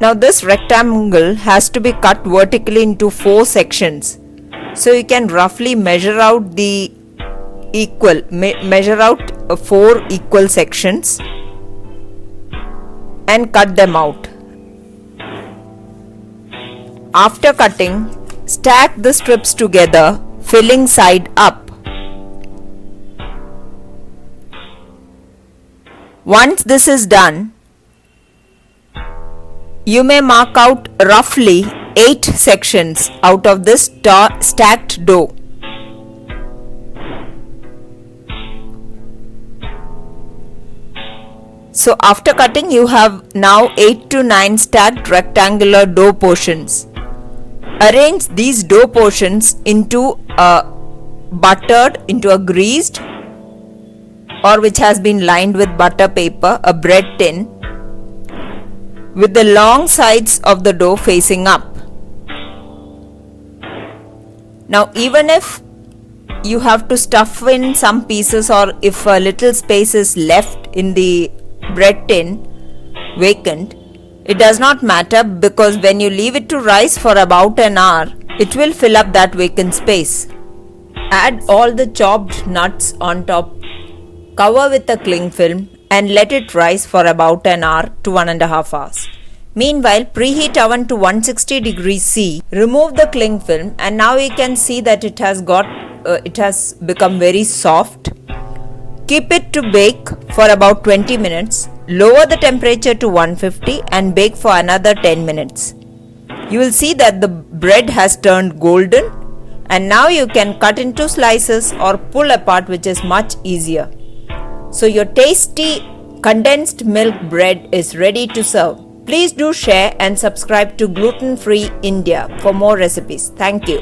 Now this rectangle has to be cut vertically into 4 sections. So you can roughly measure out the measure out 4 equal sections and cut them out. After cutting, stack the strips together, filling side up. Once this is done, you may mark out roughly 8 sections out of this stacked dough. So after cutting, you have now 8 to 9 stacked rectangular dough portions. Arrange these dough portions into a greased or which has been lined with butter paper, a bread tin, with the long sides of the dough facing up. Now even if you have to stuff in some pieces or if a little space is left in the bread tin vacant, it does not matter, because when you leave it to rise for about an hour, it will fill up that vacant space. Add all the chopped nuts on top, cover with a cling film and let it rise for about an hour to 1.5 hours. Meanwhile, preheat oven to 160 degrees C, remove the cling film, and now you can see that it has become very soft. Keep it to bake for about 20 minutes. Lower the temperature to 150 and bake for another 10 minutes. You will see that the bread has turned golden, and now you can cut into slices or pull apart, which is much easier. So your tasty condensed milk bread is ready to serve. Please do share and subscribe to Gluten Free India for more recipes. Thank you.